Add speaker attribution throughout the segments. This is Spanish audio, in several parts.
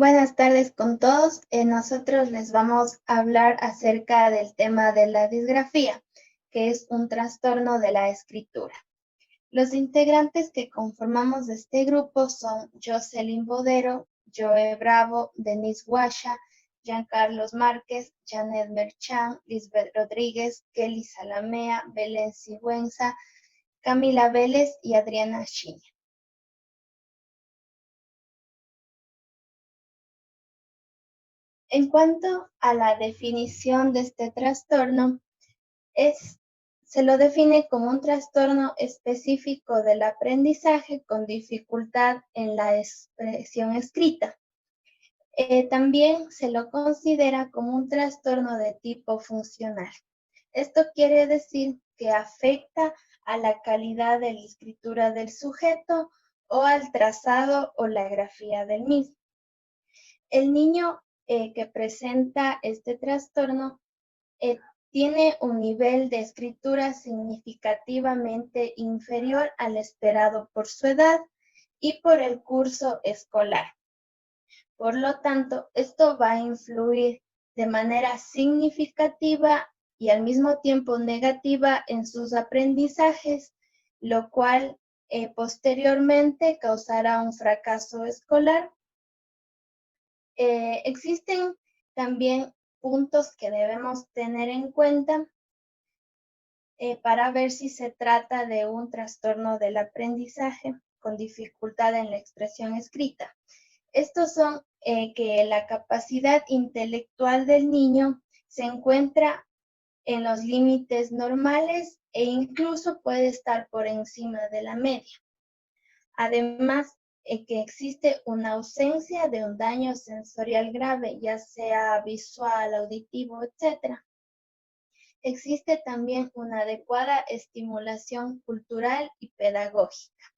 Speaker 1: Buenas tardes con todos. Nosotros les vamos a hablar acerca del tema de la disgrafía, que es un trastorno de la escritura. Los integrantes que conformamos este grupo son Jocelyn Bodero, Joe Bravo, Denise Guasha, Giancarlos Márquez, Janet Merchan, Lisbeth Rodríguez, Kelly Salamea, Belén Sigüenza, Camila Vélez y Adriana Chiña. En cuanto a la definición de este trastorno, se lo define como un trastorno específico del aprendizaje con dificultad en la expresión escrita. También se lo considera como un trastorno de tipo funcional. Esto quiere decir que afecta a la calidad de la escritura del sujeto o al trazado o la grafía del mismo. El niño que presenta este trastorno eh, tiene un nivel de escritura significativamente inferior al esperado por su edad y por el curso escolar. Por lo tanto, esto va a influir de manera significativa y al mismo tiempo negativa en sus aprendizajes, lo cual posteriormente causará un fracaso escolar. Existen también puntos que debemos tener en cuenta para ver si se trata de un trastorno del aprendizaje con dificultad en la expresión escrita. Estos son que la capacidad intelectual del niño se encuentra en los límites normales e incluso puede estar por encima de la media. Además, que existe una ausencia de un daño sensorial grave, ya sea visual, auditivo, etc. Existe también una adecuada estimulación cultural y pedagógica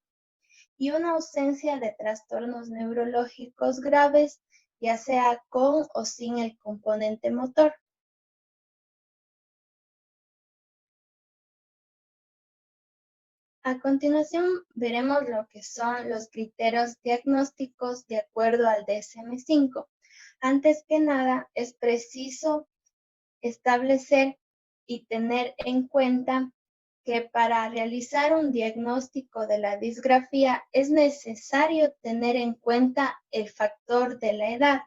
Speaker 1: y una ausencia de trastornos neurológicos graves, ya sea con o sin el componente motor. A continuación, veremos lo que son los criterios diagnósticos de acuerdo al DSM-5. Antes que nada, es preciso establecer y tener en cuenta que para realizar un diagnóstico de la disgrafía es necesario tener en cuenta el factor de la edad,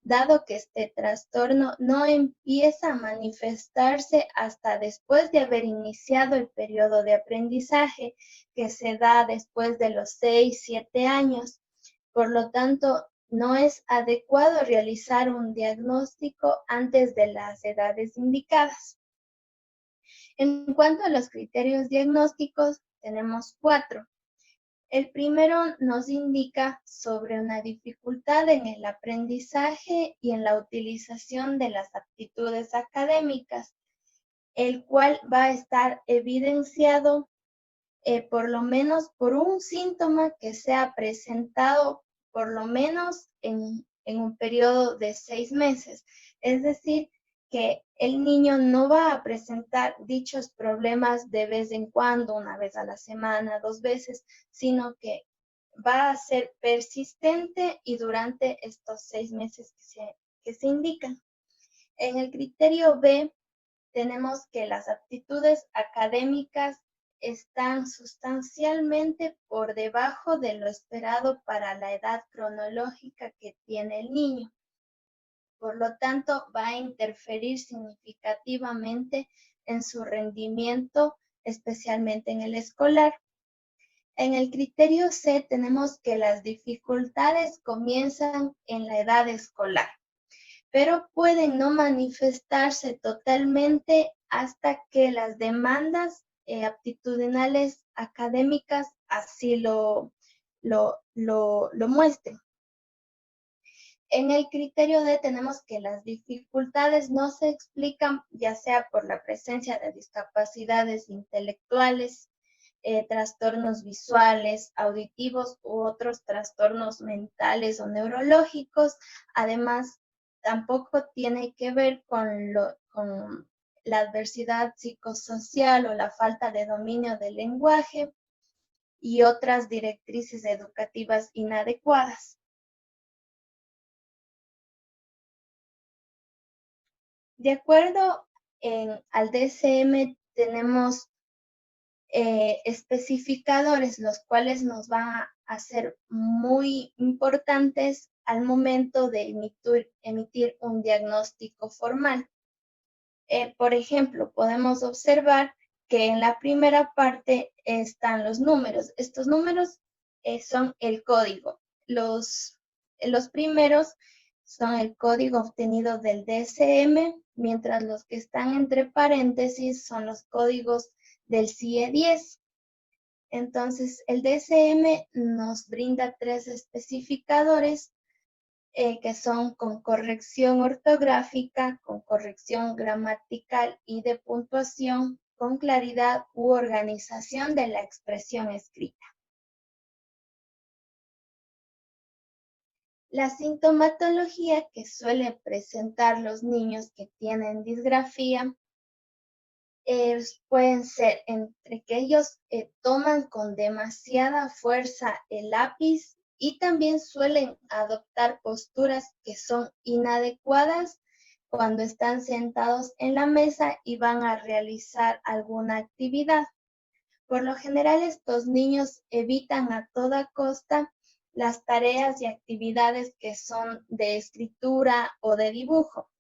Speaker 1: dado que este trastorno no empieza a manifestarse hasta después de haber iniciado el periodo de aprendizaje, que se da después de los 6-7 años. Por lo tanto, no es adecuado realizar un diagnóstico antes de las edades indicadas. En cuanto a los criterios diagnósticos, tenemos 4. El primero nos indica sobre una dificultad en el aprendizaje y en la utilización de las aptitudes académicas, el cual va a estar evidenciado por lo menos por un síntoma que sea presentado por lo menos en un periodo de 6 meses. Es decir, que el niño no va a presentar dichos problemas de vez en cuando, una vez a la semana, 2 veces, sino que va a ser persistente y durante estos 6 meses que se indican. En el criterio B tenemos que las aptitudes académicas están sustancialmente por debajo de lo esperado para la edad cronológica que tiene el niño. Por lo tanto, va a interferir significativamente en su rendimiento, especialmente en el escolar. En el criterio C tenemos que las dificultades comienzan en la edad escolar, pero pueden no manifestarse totalmente hasta que las demandas aptitudinales académicas así lo muestren. En el criterio D tenemos que las dificultades no se explican ya sea por la presencia de discapacidades intelectuales, trastornos visuales, auditivos u otros trastornos mentales o neurológicos. Además, tampoco tiene que ver con la adversidad psicosocial o la falta de dominio del lenguaje y otras directrices educativas inadecuadas. De acuerdo al DSM tenemos especificadores, los cuales nos van a ser muy importantes al momento de emitir un diagnóstico formal. Por ejemplo, podemos observar que en la primera parte están los números. Estos números son el código. Los primeros son el código obtenido del DSM, mientras los que están entre paréntesis son los códigos del CIE 10. Entonces, el DSM nos brinda 3 especificadores que son con corrección ortográfica, con corrección gramatical y de puntuación, con claridad u organización de la expresión escrita. La sintomatología que suelen presentar los niños que tienen disgrafía pueden ser entre que ellos toman con demasiada fuerza el lápiz y también suelen adoptar posturas que son inadecuadas cuando están sentados en la mesa y van a realizar alguna actividad. Por lo general, estos niños evitan a toda costa las tareas y actividades que son de escritura o de dibujo.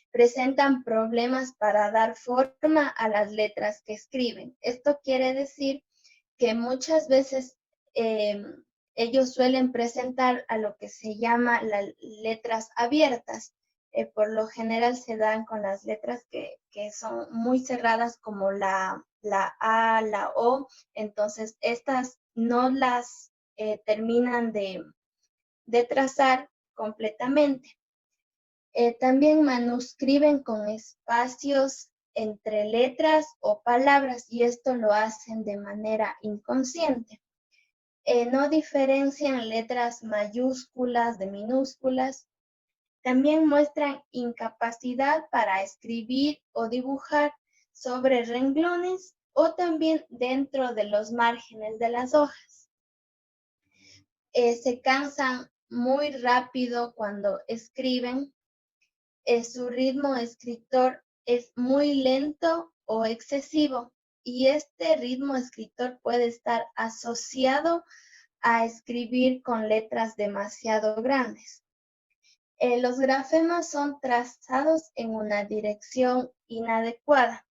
Speaker 1: Presentan problemas para dar forma a las letras que escriben. Esto quiere decir que muchas veces ellos suelen presentar a lo que se llama las letras abiertas. Por lo general se dan con las letras que son muy cerradas como la A, la O. Entonces, estas no las terminan de trazar completamente. También manuscriben con espacios entre letras o palabras y esto lo hacen de manera inconsciente. No diferencian letras mayúsculas de minúsculas. También muestran incapacidad para escribir o dibujar sobre renglones o también dentro de los márgenes de las hojas. Se cansan muy rápido cuando escriben. Su ritmo escritor es muy lento o excesivo y este ritmo escritor puede estar asociado a escribir con letras demasiado grandes. Los grafemas son trazados en una dirección inadecuada,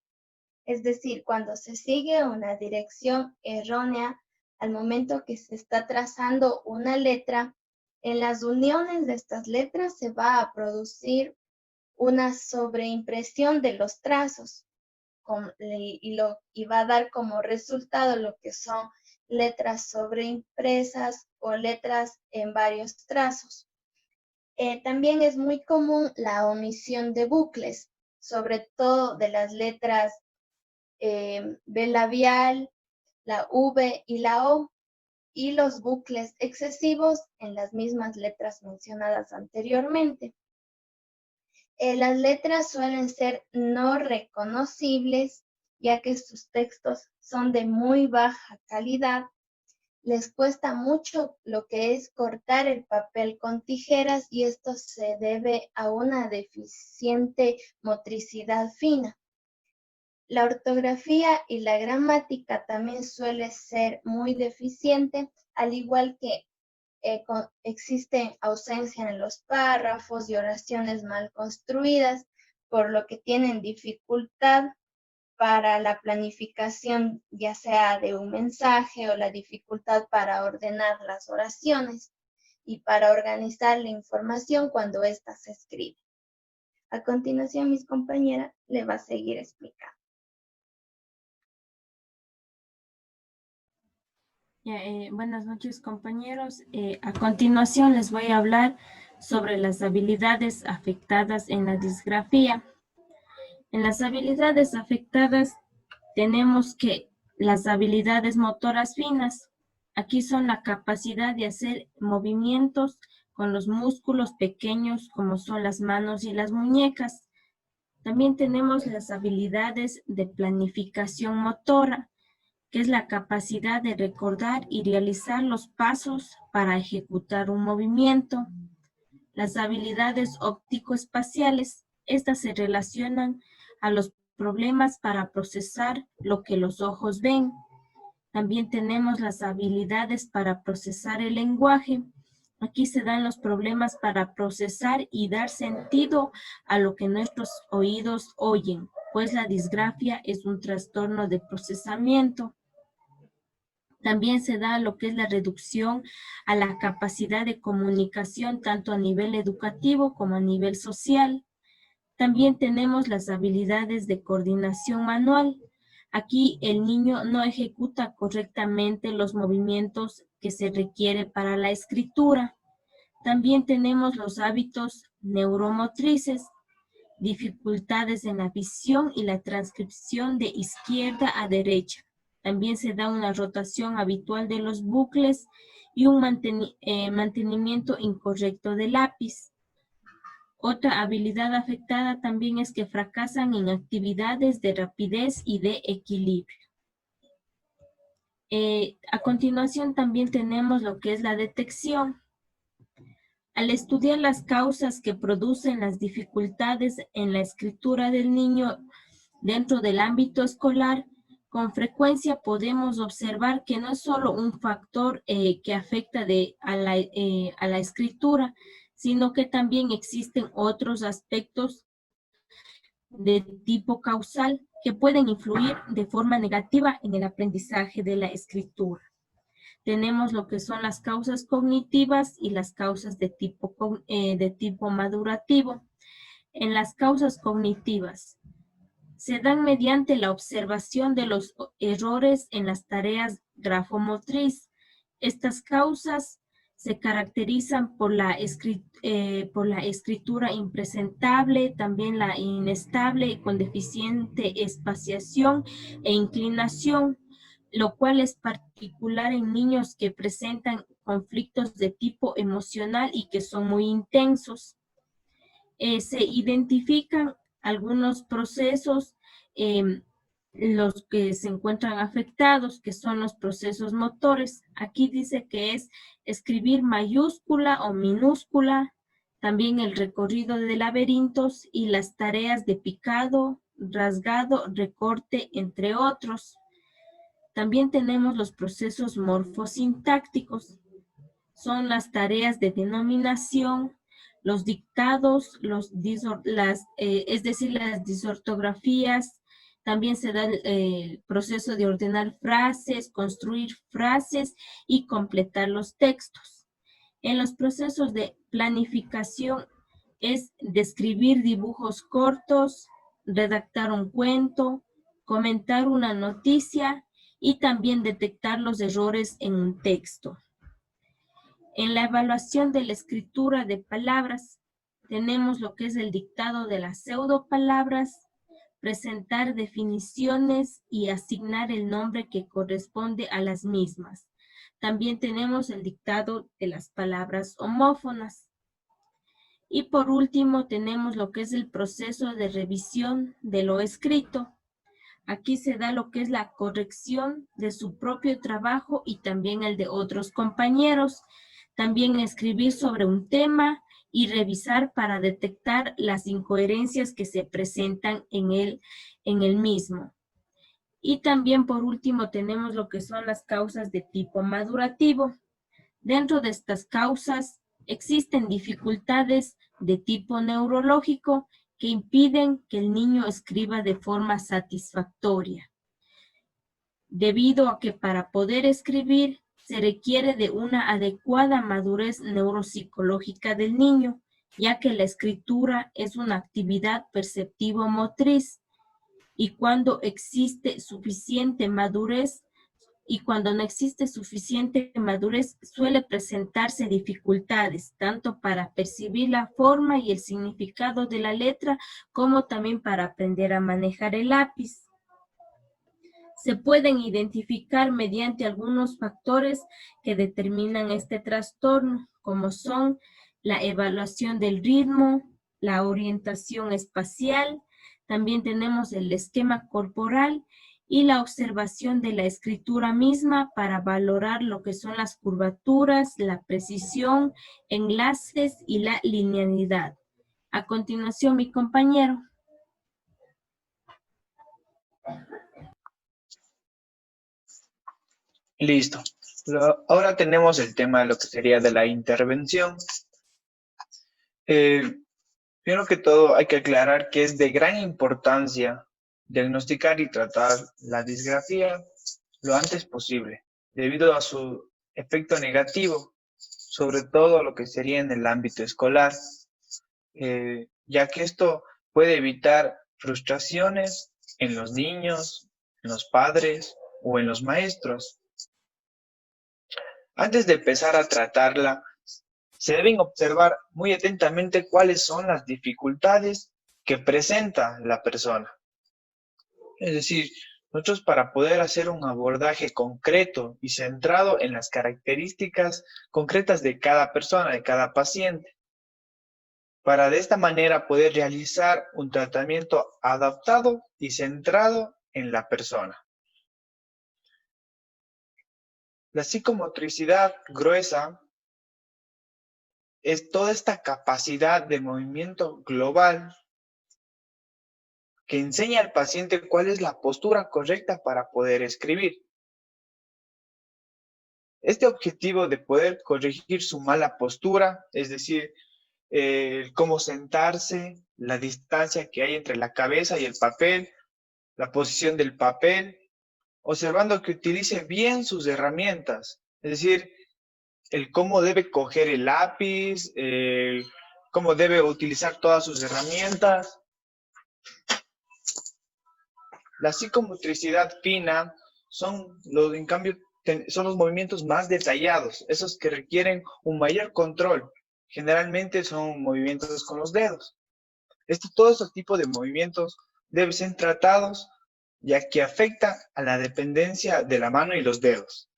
Speaker 1: es decir, cuando se sigue una dirección errónea al momento que se está trazando una letra, en las uniones de estas letras se va a producir una sobreimpresión de los trazos y va a dar como resultado lo que son letras sobreimpresas o letras en varios trazos. También es muy común la omisión de bucles, sobre todo de las letras B labial, la V y la O, y los bucles excesivos en las mismas letras mencionadas anteriormente. Las letras suelen ser no reconocibles, ya que sus textos son de muy baja calidad. Les cuesta mucho lo que es cortar el papel con tijeras y esto se debe a una deficiente motricidad fina. La ortografía y la gramática también suele ser muy deficiente, al igual que existe ausencia en los párrafos y oraciones mal construidas, por lo que tienen dificultad para la planificación, ya sea de un mensaje o la dificultad para ordenar las oraciones y para organizar la información cuando ésta se escribe. A continuación, mis compañeras le va a seguir explicando.
Speaker 2: Buenas noches, compañeros. A continuación les voy a hablar sobre las habilidades afectadas en la disgrafía. En las habilidades afectadas tenemos que las habilidades motoras finas. Aquí son la capacidad de hacer movimientos con los músculos pequeños como son las manos y las muñecas. También tenemos las habilidades de planificación motora, que es la capacidad de recordar y realizar los pasos para ejecutar un movimiento. Las habilidades óptico-espaciales, Estas se relacionan a los problemas para procesar lo que los ojos ven. También tenemos las habilidades para procesar el lenguaje. Aquí se dan los problemas para procesar y dar sentido a lo que nuestros oídos oyen, pues la disgrafia es un trastorno de procesamiento. También se da lo que es la reducción a la capacidad de comunicación tanto a nivel educativo como a nivel social. También tenemos las habilidades de coordinación manual. Aquí el niño no ejecuta correctamente los movimientos que se requiere para la escritura. También tenemos los hábitos neuromotrices, dificultades en la visión y la transcripción de izquierda a derecha. También se da una rotación habitual de los bucles y un mantenimiento incorrecto del lápiz. Otra habilidad afectada también es que fracasan en actividades de rapidez y de equilibrio. A continuación también tenemos lo que es la detección. Al estudiar las causas que producen las dificultades en la escritura del niño dentro del ámbito escolar, con frecuencia podemos observar que no es solo un factor que afecta a la escritura, sino que también existen otros aspectos de tipo causal que pueden influir de forma negativa en el aprendizaje de la escritura. Tenemos lo que son las causas cognitivas y las causas de tipo madurativo. En las causas cognitivas, se dan mediante la observación de los errores en las tareas grafomotriz. Estas causas se caracterizan por la escritura impresentable, también la inestable con deficiente espaciación e inclinación, lo cual es particular en niños que presentan conflictos de tipo emocional y que son muy intensos. Se identifican algunos procesos, los que se encuentran afectados, que son los procesos motores. Aquí dice que es escribir mayúscula o minúscula, también el recorrido de laberintos y las tareas de picado, rasgado, recorte, entre otros. También tenemos los procesos morfosintácticos. Son las tareas de denominación, los dictados, es decir, las disortografías. También se da el proceso de ordenar frases, construir frases y completar los textos. En los procesos de planificación es describir dibujos cortos, redactar un cuento, comentar una noticia y también detectar los errores en un texto. En la evaluación de la escritura de palabras, tenemos lo que es el dictado de las pseudopalabras, presentar definiciones y asignar el nombre que corresponde a las mismas. También tenemos el dictado de las palabras homófonas. Y por último, tenemos lo que es el proceso de revisión de lo escrito. Aquí se da lo que es la corrección de su propio trabajo y también el de otros compañeros. También escribir sobre un tema y revisar para detectar las incoherencias que se presentan en el mismo. Y también por último tenemos lo que son las causas de tipo madurativo. Dentro de estas causas existen dificultades de tipo neurológico que impiden que el niño escriba de forma satisfactoria, debido a que para poder escribir se requiere de una adecuada madurez neuropsicológica del niño, ya que la escritura es una actividad perceptivo-motriz, y cuando existe suficiente madurez y cuando no existe suficiente madurez suele presentarse dificultades, tanto para percibir la forma y el significado de la letra, como también para aprender a manejar el lápiz. Se pueden identificar mediante algunos factores que determinan este trastorno, como son la evaluación del ritmo, la orientación espacial, también tenemos el esquema corporal y la observación de la escritura misma para valorar lo que son las curvaturas, la precisión, enlaces y la linealidad. A continuación, mi compañero.
Speaker 3: Listo. Ahora tenemos el tema de lo que sería de la intervención. Primero que todo, hay que aclarar que es de gran importancia diagnosticar y tratar la disgrafía lo antes posible, debido a su efecto negativo, sobre todo lo que sería en el ámbito escolar, ya que esto puede evitar frustraciones en los niños, en los padres o en los maestros. Antes de empezar a tratarla, se deben observar muy atentamente cuáles son las dificultades que presenta la persona. Es decir, nosotros para poder hacer un abordaje concreto y centrado en las características concretas de cada persona, de cada paciente, para de esta manera poder realizar un tratamiento adaptado y centrado en la persona. La psicomotricidad gruesa es toda esta capacidad de movimiento global que enseña al paciente cuál es la postura correcta para poder escribir. Este objetivo de poder corregir su mala postura, es decir, cómo sentarse, la distancia que hay entre la cabeza y el papel, la posición del papel, observando que utilice bien sus herramientas, es decir, el cómo debe coger el lápiz, cómo debe utilizar todas sus herramientas. La psicomotricidad fina en cambio, son los movimientos más detallados, esos que requieren un mayor control. Generalmente son movimientos con los dedos. Todo este tipo de movimientos deben ser tratados ya que afecta a la dependencia de la mano y los dedos.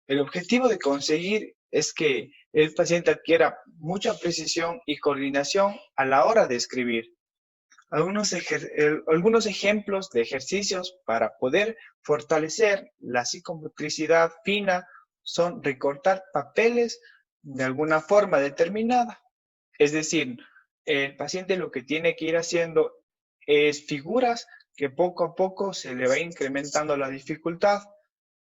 Speaker 3: El objetivo de conseguir es que el paciente adquiera mucha precisión y coordinación a la hora de escribir. Algunos ejemplos de ejercicios para poder fortalecer la psicomotricidad fina son recortar papeles de alguna forma determinada. Es decir, el paciente lo que tiene que ir haciendo es figuras que poco a poco se le va incrementando la dificultad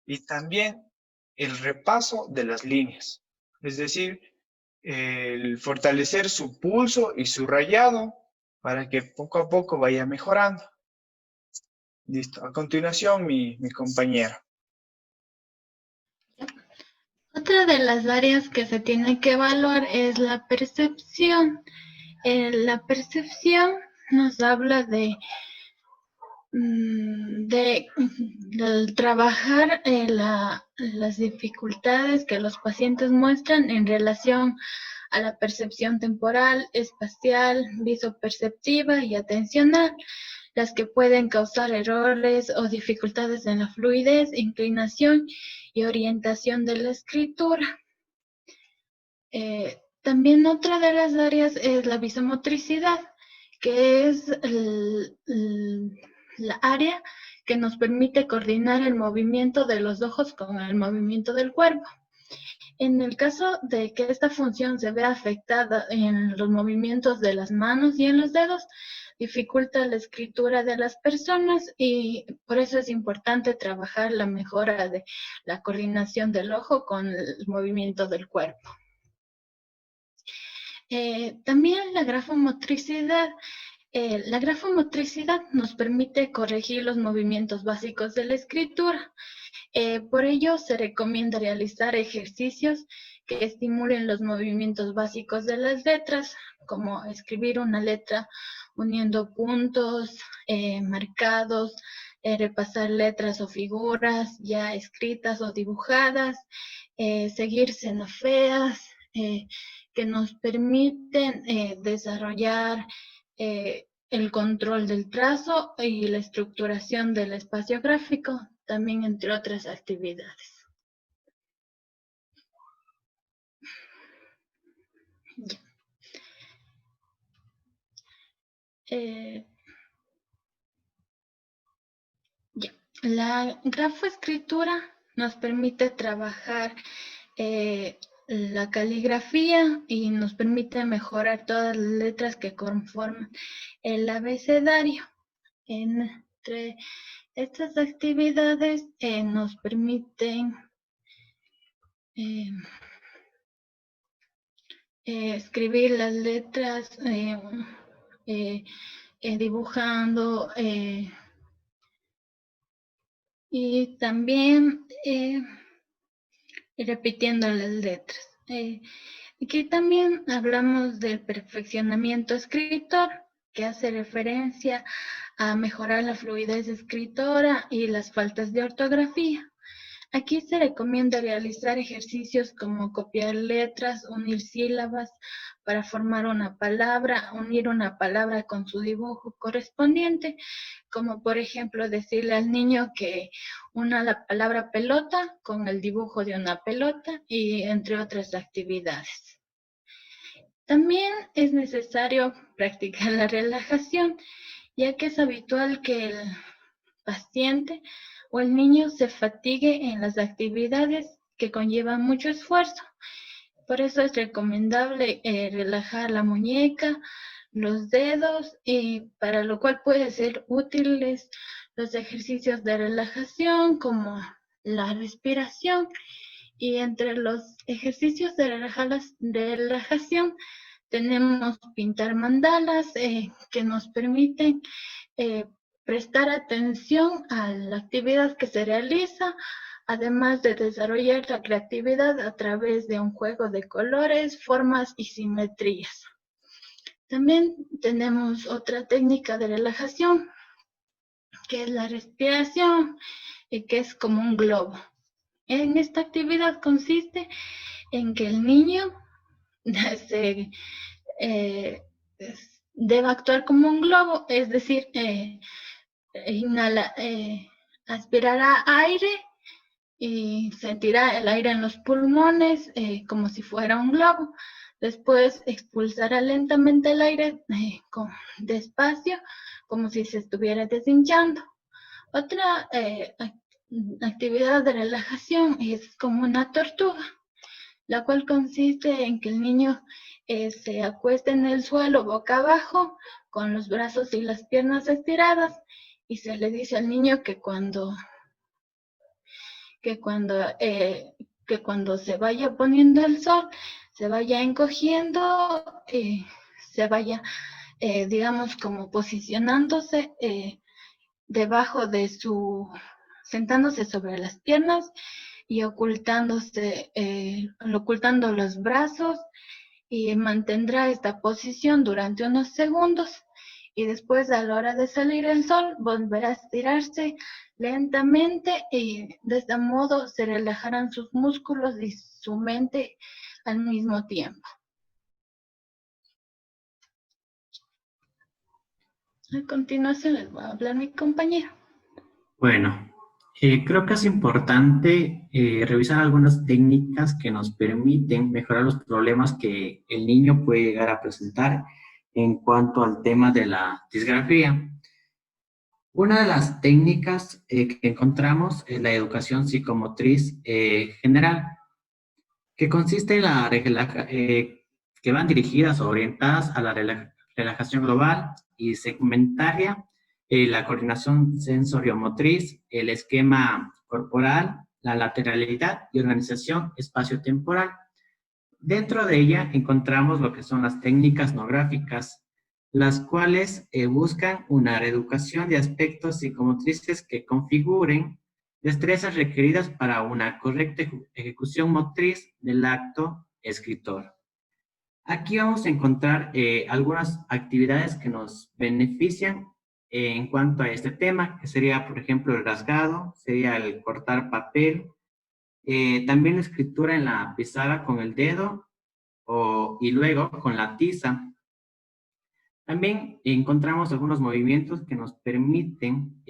Speaker 3: y también el repaso de las líneas. Es decir, el fortalecer su pulso y su rayado para que poco a poco vaya mejorando. Listo. A continuación, mi compañera.
Speaker 1: Otra de las áreas que se tiene que evaluar es la percepción. La percepción nos habla del trabajar las dificultades que los pacientes muestran en relación a la percepción temporal, espacial, visoperceptiva y atencional, las que pueden causar errores o dificultades en la fluidez, inclinación y orientación de la escritura. También otra de las áreas es la visomotricidad, que es la área que nos permite coordinar el movimiento de los ojos con el movimiento del cuerpo. En el caso de que esta función se vea afectada en los movimientos de las manos y en los dedos, dificulta la escritura de las personas y por eso es importante trabajar la mejora de la coordinación del ojo con el movimiento del cuerpo. También la grafomotricidad. La grafomotricidad nos permite corregir los movimientos básicos de la escritura. Por ello, se recomienda realizar ejercicios que estimulen los movimientos básicos de las letras, como escribir una letra uniendo puntos, marcados, repasar letras o figuras ya escritas o dibujadas, seguir cenofeas, que nos permiten desarrollar el control del trazo y la estructuración del espacio gráfico, también entre otras actividades. La grafoescritura nos permite trabajar la caligrafía y nos permite mejorar todas las letras que conforman el abecedario. Entre estas actividades nos permiten escribir las letras dibujando y también repitiendo las letras. Aquí también hablamos del perfeccionamiento escritor, que hace referencia a mejorar la fluidez escritora y las faltas de ortografía. Aquí se recomienda realizar ejercicios como copiar letras, unir sílabas para formar una palabra, unir una palabra con su dibujo correspondiente, como por ejemplo decirle al niño que una la palabra pelota con el dibujo de una pelota y entre otras actividades. También es necesario practicar la relajación, ya que es habitual que el paciente o el niño se fatigue en las actividades que conllevan mucho esfuerzo. Por eso es recomendable relajar la muñeca, los dedos, y para lo cual puede ser útiles los ejercicios de relajación como la respiración. Y entre los ejercicios de relajación tenemos pintar mandalas que nos permiten prestar atención a la actividad que se realiza, además de desarrollar la creatividad a través de un juego de colores, formas y simetrías. También tenemos otra técnica de relajación, que es la respiración, que es como un globo. En esta actividad consiste en que el niño debe actuar como un globo, es decir, aspirará aire y sentirá el aire en los pulmones como si fuera un globo. Después expulsará lentamente el aire despacio, como si se estuviera deshinchando. Otra actividad de relajación es como una tortuga, la cual consiste en que el niño se acueste en el suelo boca abajo, con los brazos y las piernas estiradas, y se le dice al niño que cuando se vaya poniendo el sol, se vaya encogiendo, se vaya, digamos, como posicionándose debajo de sentándose sobre las piernas y ocultando los brazos, y mantendrá esta posición durante unos segundos, y después a la hora de salir el sol volverá a estirarse lentamente, y de este modo se relajarán sus músculos y su mente al mismo tiempo. A continuación les voy a hablar mi compañero.
Speaker 4: Bueno, creo que es importante revisar algunas técnicas que nos permiten mejorar los problemas que el niño puede llegar a presentar en cuanto al tema de la disgrafía. Una de las técnicas que encontramos es la educación psicomotriz general, que consiste en que van dirigidas o orientadas a la relajación global y segmentaria, la coordinación sensoriomotriz, el esquema corporal, la lateralidad y organización espaciotemporal. Dentro de ella encontramos lo que son las técnicas no gráficas, las cuales buscan una reeducación de aspectos psicomotrices que configuren destrezas requeridas para una correcta ejecución motriz del acto escritor. Aquí vamos a encontrar algunas actividades que nos benefician en cuanto a este tema, que sería, por ejemplo, el rasgado, sería el cortar papel, también la escritura en la pizarra con el dedo y luego con la tiza. También encontramos algunos movimientos que nos permiten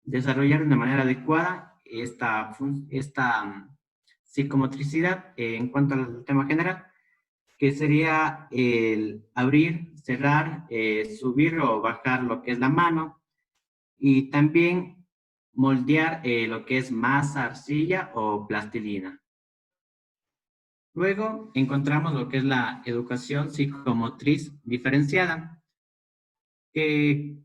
Speaker 4: desarrollar de una manera adecuada esta psicomotricidad en cuanto al tema general, que sería el abrir, cerrar, subir o bajar lo que es la mano, y también moldear lo que es masa, arcilla o plastilina. Luego encontramos lo que es la educación psicomotriz diferenciada, que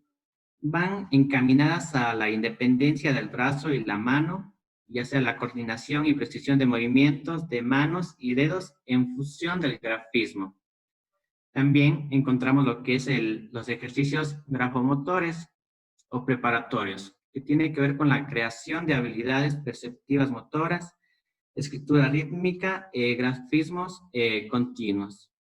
Speaker 4: van encaminadas a la independencia del brazo y la mano, ya sea la coordinación y precisión de movimientos de manos y dedos en función del grafismo. También encontramos lo que es los ejercicios grafomotores o preparatorios, que tiene que ver con la creación de habilidades perceptivas motoras, escritura rítmica, grafismos continuos.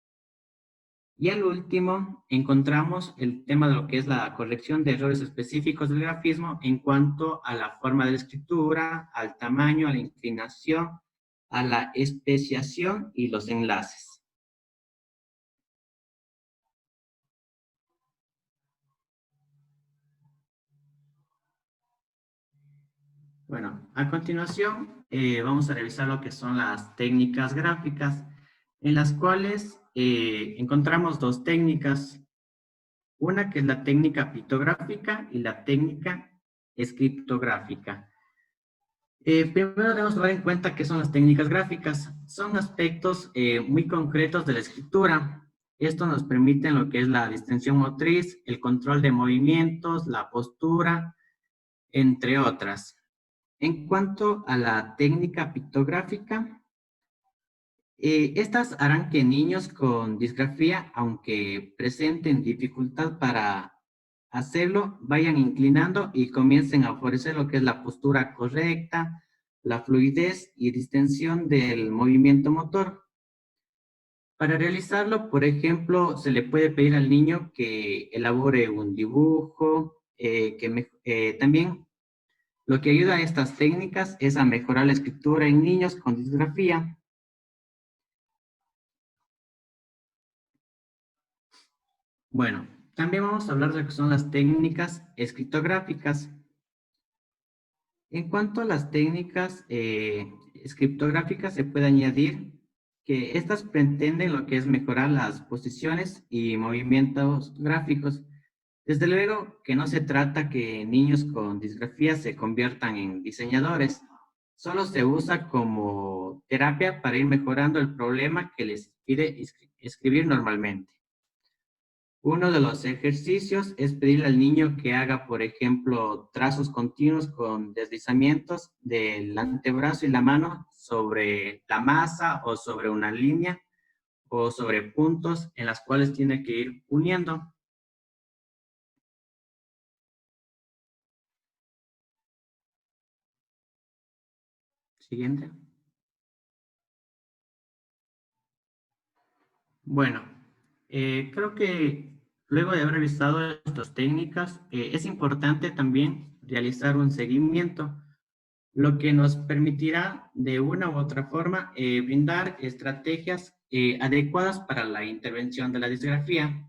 Speaker 4: Y al último, encontramos el tema de lo que es la corrección de errores específicos del grafismo en cuanto a la forma de la escritura, al tamaño, a la inclinación, a la especiación y los enlaces. Bueno, a continuación vamos a revisar lo que son las técnicas gráficas, en las cuales encontramos dos técnicas. Una que es la técnica pictográfica y la técnica escriptográfica. Primero debemos tomar en cuenta qué son las técnicas gráficas. Son aspectos muy concretos de la escritura. Esto nos permite en lo que es la distensión motriz, el control de movimientos, la postura, entre otras. En cuanto a la técnica pictográfica, estas harán que niños con disgrafía, aunque presenten dificultad para hacerlo, vayan inclinando y comiencen a favorecer lo que es la postura correcta, la fluidez y distensión del movimiento motor. Para realizarlo, por ejemplo, se le puede pedir al niño que elabore un dibujo, también lo que ayuda a estas técnicas es a mejorar la escritura en niños con disgrafía. Bueno, también vamos a hablar de lo que son las técnicas escriptográficas. En cuanto a las técnicas escriptográficas, se puede añadir que estas pretenden lo que es mejorar las posiciones y movimientos gráficos. Desde luego que no se trata que niños con disgrafía se conviertan en diseñadores, solo se usa como terapia para ir mejorando el problema que les pide escribir normalmente. Uno de los ejercicios es pedirle al niño que haga, por ejemplo, trazos continuos con deslizamientos del antebrazo y la mano sobre la masa o sobre una línea o sobre puntos en las cuales tiene que ir uniendo. Siguiente. Bueno, creo que luego de haber revisado estas técnicas, es importante también realizar un seguimiento, lo que nos permitirá de una u otra forma brindar estrategias adecuadas para la intervención de la disgrafía.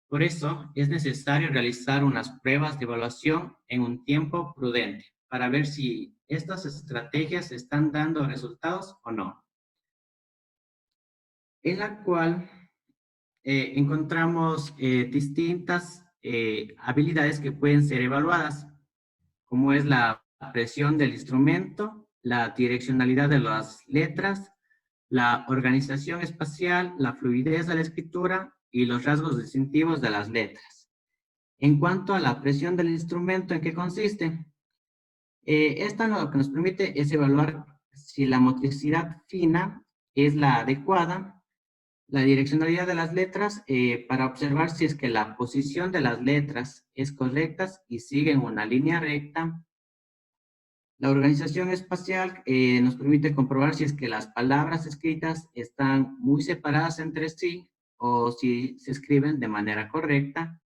Speaker 4: Por eso es necesario realizar unas pruebas de evaluación en un tiempo prudente para ver si estas estrategias están dando resultados o no. En la cual encontramos distintas habilidades que pueden ser evaluadas, como es la presión del instrumento, la direccionalidad de las letras, la organización espacial, la fluidez de la escritura y los rasgos distintivos de las letras. En cuanto a la presión del instrumento, ¿en qué consiste? Esta lo que nos permite es evaluar si la motricidad fina es la adecuada, la direccionalidad de las letras para observar si es que la posición de las letras es correcta y siguen una línea recta. La organización espacial nos permite comprobar si es que las palabras escritas están muy separadas entre sí o si se escriben de manera correcta.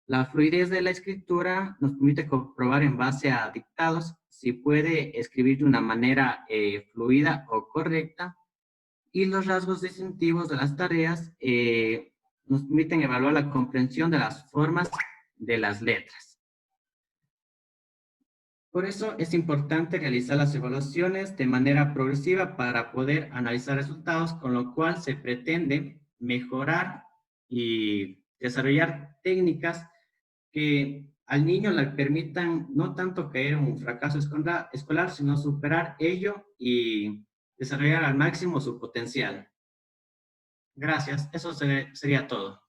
Speaker 4: La fluidez de la escritura nos permite comprobar en base a dictados si puede escribir de una manera fluida o correcta. Y los rasgos distintivos de las tareas nos permiten evaluar la comprensión de las formas de las letras. Por eso es importante realizar las evaluaciones de manera progresiva para poder analizar resultados, con lo cual se pretende mejorar y desarrollar técnicas que al niño le permitan no tanto caer en un fracaso escolar, sino superar ello y desarrollar al máximo su potencial. Gracias, eso sería todo.